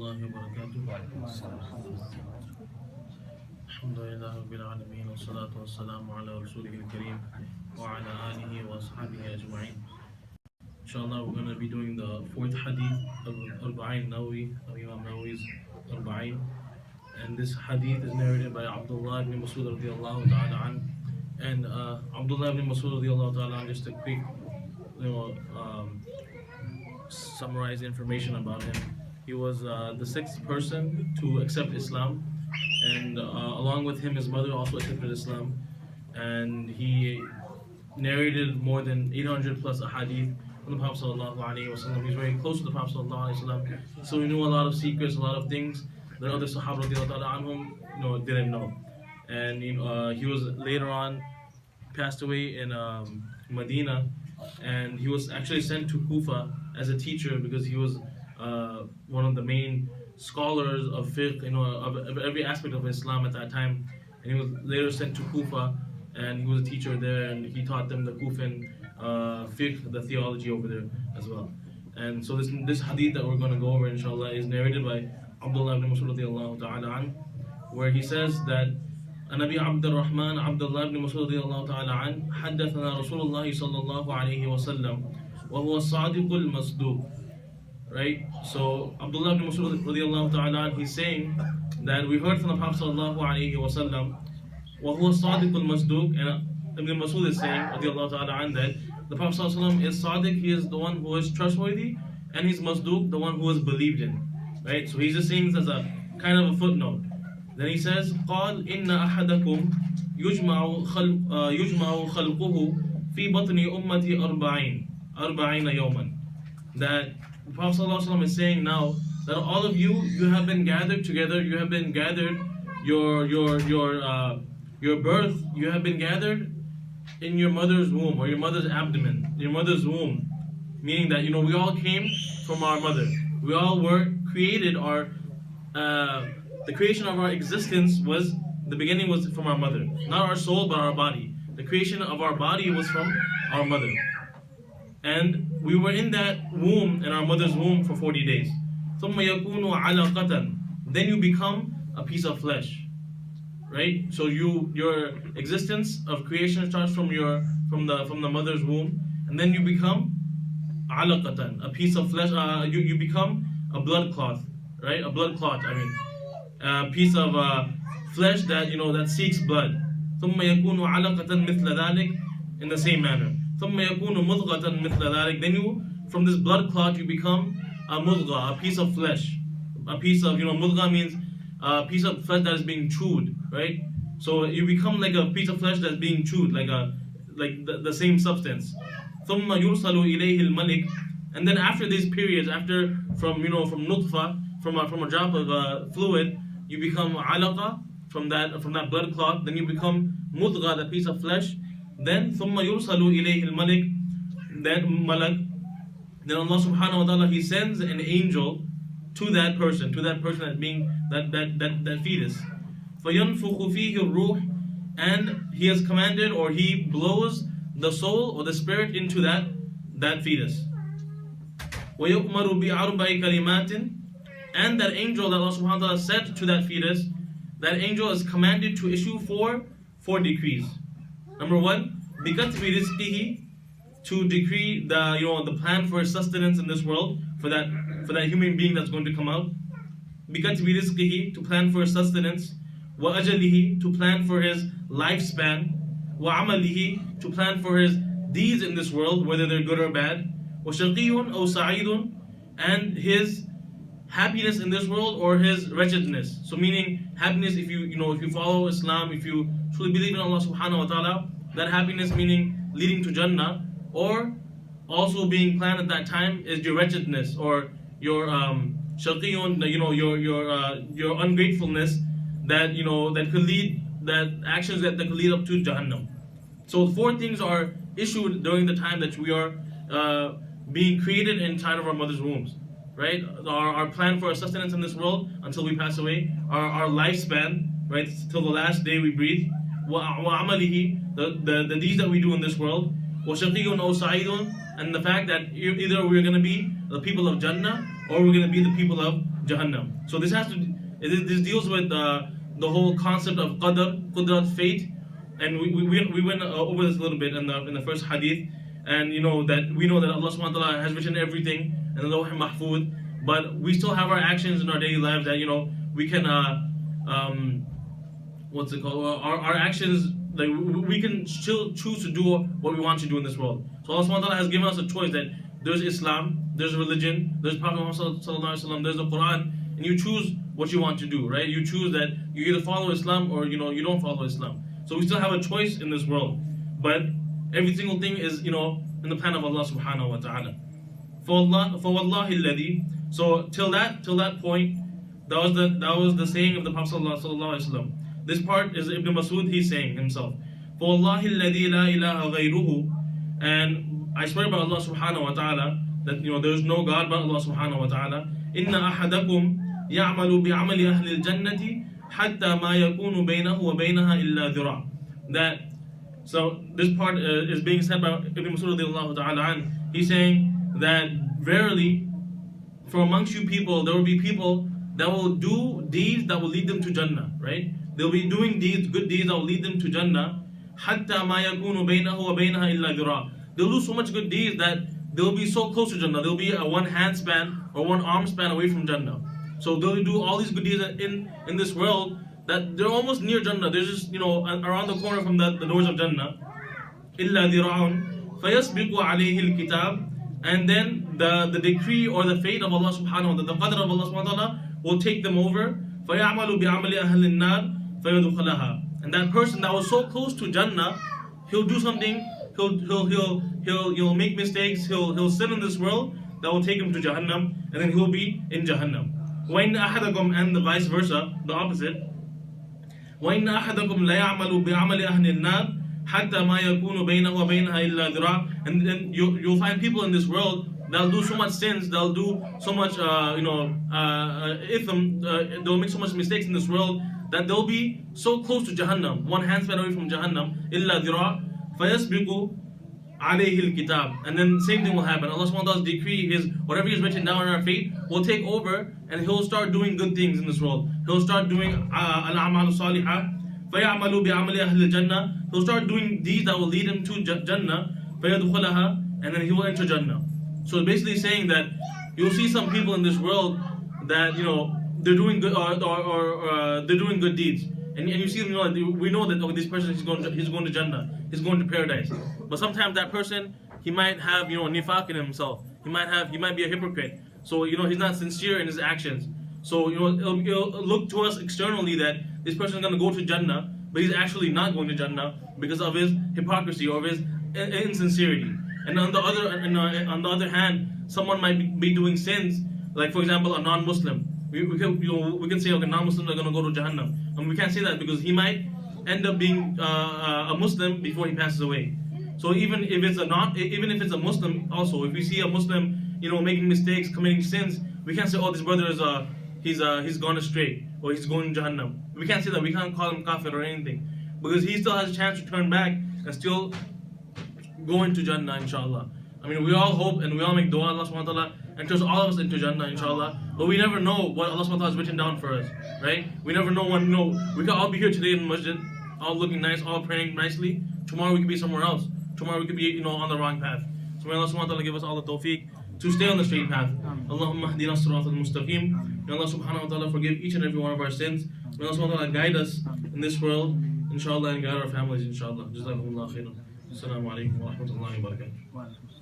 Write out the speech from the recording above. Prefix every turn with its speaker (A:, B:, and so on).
A: الله وبركاته. الحمد لله رب العالمين والصلاة والسلام على رسوله الكريم وعلى آله وأصحابه أجمعين. Inshallah, we're going to be doing the fourth hadith of Arba'een Nawawi, of Imam Nawawi's Arba'een. And this hadith is narrated by Abdullah ibn Mas'ud radiallahu ta'ala an. And Abdullah ibn Mas'ud radiallahu ta'ala an, just a quick, summarize information about him. He was the sixth person to accept Islam, and along with him, his mother also accepted Islam. And he narrated more than 800 plus ahadith from the Prophet sallallahu alaihi wasallam. He's very close to the Prophet sallallahu alaihi wasallam, so he knew a lot of secrets, a lot of things that other Sahaba radiallahu anhum didn't know. And he was later on passed away in Medina, and he was actually sent to Kufa as a teacher because he was one of the main scholars of fiqh, of every aspect of Islam at that time. And he was later sent to Kufa, and he was a teacher there, and he taught them the Kufan fiqh, the theology over there as well. And so this hadith that we're going to go over, inshallah, is narrated by Abdullah ibn Mas'ud radiallahu ta'ala an, where he says that Nabi Abdurrahman Abdullah ibn Mas'ud radiallahu ta'ala an حدثنا رسول الله صلى الله عليه وسلم وهو الصادق المصدوق. Right? So Abdullah ibn Mas'ud radiallahu ta'ala an, he's saying that we heard from the Prophet sallallahu alaihi wasallam وهو الصادق المصدوق, and Ibn Mas'ud is saying radiallahu ta'ala an, that the Prophet sallallahu alaihi wasallam is Sadiq, he is the one who is trustworthy, and he's Masduq, the one who is believed in. Right? So he's just saying this as a kind of a footnote. Then he says, قال إن أحدكم يجمع خلقه في بطن أمتي أربعين يوما. That the Prophet ﷺ is saying now that all of you have been gathered together, you have been gathered, your birth, you have been gathered in your mother's womb, or your mother's abdomen, your mother's womb. Meaning that, we all came from our mother. We all were created, the creation of our existence was, the beginning was from our mother. Not our soul, but our body. The creation of our body was from our mother. And we were in that womb, in our mother's womb, for 40 days. ثُمَّ يَكُونُ عَلَقَةً. Then you become a piece of flesh. Right? So your existence of creation starts from the mother's womb, and then you become alaqatan, a piece of flesh. You become a blood clot, right? A blood clot. A piece of flesh that seeks blood. ثم يكون علقة مثل ذلك, in the same manner. ثم يكون مضغة مثل ذلك. Then from this blood clot, you become a mudgha, a piece of flesh. A piece of, mudgha means a piece of flesh that is being chewed, right? So you become like a piece of flesh that's being chewed, like the same substance. ثم يرسل إليه الملك. And then after these periods, from nutfa, from a drop of fluid, you become alaqa, from that blood clot. Then you become mudgha, the piece of flesh. Then ثم يرسل إليه الملك. Then malak. Then Allah subhanahu wa ta'ala, He sends an angel to that person that being that fetus. فَيَنْفُخُ فِيهِ الرُّوحِ. And He has commanded, or He blows the soul or the spirit into that fetus. وَيُؤْمَرُ بِأَرْبَعِ كَلِمَاتٍ. And that angel that Allah subhanahu wa ta'ala said to that fetus, that angel is commanded to issue four decrees. Number one, بِكَتْبِ رِزْقِهِ, to decree the plan for his sustenance in this world, for that human being that's going to come out. بِكَتْبِ رِزْقِهِ, to plan for his sustenance. وَأَجَلِهِ, to plan for his lifespan. وَعَمَلِهِ, to plan for his deeds in this world, whether they're good or bad. وَشَقِيٌّ أَوْ سَعِيدٌ, and his happiness in this world or his wretchedness. So meaning happiness if you follow Islam, if you truly believe in Allah subhanahu wa ta'ala, that happiness meaning leading to Jannah, or also being planned at that time is your wretchedness or your shaqiyun, your ungratefulness that could lead, that actions that could lead up to Jahannam. So four things are issued during the time that we are being created inside of our mother's wombs. Right? Our plan for our sustenance in this world until we pass away, our lifespan, right, till the last day we breathe. وَعَمَلِهِ, the deeds that we do in this world. وَشَقِيٌّ أَوْ سَعِيدٌ, and the fact that either we're going to be the people of Jannah or we're going to be the people of Jahannam. So this this deals with the whole concept of qadr, fate, and we went over this a little bit in the first hadith, and that we know that Allah subhanahu wa ta'ala has written everything in the Lawh Mahfuz, but we still have our actions in our daily lives that we can what's it called? Our actions, like we can still choose to do what we want to do in this world. So Allah subhanahu wa ta'ala has given us a choice that there's Islam, there's religion, there's Prophet Muhammad sallallahu alaihi wasallam, there's the Quran, and you choose what you want to do, right? You choose that you either follow Islam or you don't follow Islam. So we still have a choice in this world, but every single thing is in the plan of Allah subhanahu wa ta'ala. For wallahi alladhi. So till that point, that was the saying of the Prophet sallallahu alaihi wasallam. This part is Ibn Masud, he's saying himself. For wallahi alladhi la ilaha ghayruhu, and I swear by Allah subhanahu wa ta'ala that there is no God but Allah subhanahu wa ta'ala. Inna ahadakum ya'malu bi'amali ahli al-jannati hatta ma yakunu baynahu wa baynaha illa dhira. That, so this part is being said by Ibn Masud radiyallahu ta'ala an. He's saying that verily, from amongst you people, there will be people that will do deeds that will lead them to Jannah, right? They'll be doing good deeds that will lead them to Jannah. Hatta ma yakunu baynahu wa baynaha illa dhira. They'll do so much good deeds that they'll be so close to Jannah. They'll be a one hand span or one arm span away from Jannah. So they'll do all these good deeds in this world that they're almost near Jannah. They're just around the corner from the doors of Jannah. إِلَّا ذِرَعٌ فَيَسْبِقُ عَلَيْهِ الْكِتَابِ. And then the decree or the fate of Allah subhanahu wa ta'ala, the qadr of Allah subhanahu wa ta'ala will take them over. فَيَعْمَلُ بِعَمَلِ أَهْلِ النَّارِ فَيَدْخُلَهَا. And that person that was so close to Jannah, he'll do something, he'll make mistakes, he'll sin in this world that will take him to Jahannam, and then he'll be in Jahannam. وَإِنَّ أَحَدَكُمْ, and the vice versa, the opposite. وَإِنَّ أَحَدَكُمْ لَيَعْمَلُ بِعَمَلِ أَهْلِ النَّارِ حَتَّى مَا يَكُونُ بَيْنَهُ وَبَيْنَهَا إِلَّا ذِرَاعٌ. And then you'll find people in this world that'll do so much sins, they'll do so much itham, they'll make so much mistakes in this world that they'll be so close to Jahannam, one hand span away from Jahannam, إِلَّا ذِرَاعٌ فَيَسْبِقُ عَلَيْهِ الْكِتَابِ. And then same thing will happen. Allah subhanahu wa ta'ala's decree, whatever He's written down in our fate, will take over, and He'll start doing good things in this world. He'll start doing al-a'malu salihah. فَيَعْمَلُ بِعَمَلِ أَهْلِ الْجَنَّةِ. He'll start doing deeds that will lead him to Jannah. فَيَدْخُلَهَا. And then he will enter Jannah. So basically saying that you'll see some people in this world that they're doing good or they're doing good deeds, and you see them, we know that this person he's going to Jannah, he's going to paradise. But sometimes that person, he might have nifaq in himself. He might be a hypocrite. So he's not sincere in his actions. So it'll look to us externally that this person is going to go to Jannah, but he's actually not going to Jannah because of his hypocrisy or his insincerity. And on the other hand, someone might be doing sins, like for example a non-Muslim. We can say, okay, non-Muslims are going to go to Jahannam, and we can't say that because he might end up being a Muslim before he passes away. So even if it's a Muslim, also if we see a Muslim making mistakes, committing sins, we can't say, oh, this brother is he's gone astray or he's going to Jahannam. We can't say that. We can't call him kafir or anything because he still has a chance to turn back and still go into Jannah, inshallah. I mean, we all hope and we all make dua, Allah subhanahu wa ta'ala enters all of us into Jannah, inshallah. But we never know what Allah subhanahu wa ta'ala has written down for us, right? We never know when, we could all be here today in the masjid, all looking nice, all praying nicely. Tomorrow we could be somewhere else. Tomorrow we could be, on the wrong path. So may Allah subhanahu wa ta'ala give us all the tawfiq to stay on the straight path. Allahumma hdina as-sirat al-mustaqim. May Allah subhanahu wa ta'ala forgive each and every one of our sins. May Allah subhanahu wa ta'ala guide us in this world, inshallah, and guide our families, inshallah. Jazakumullah khairan. Assalamu alaikum wa rahmatullahi wa barakatuh.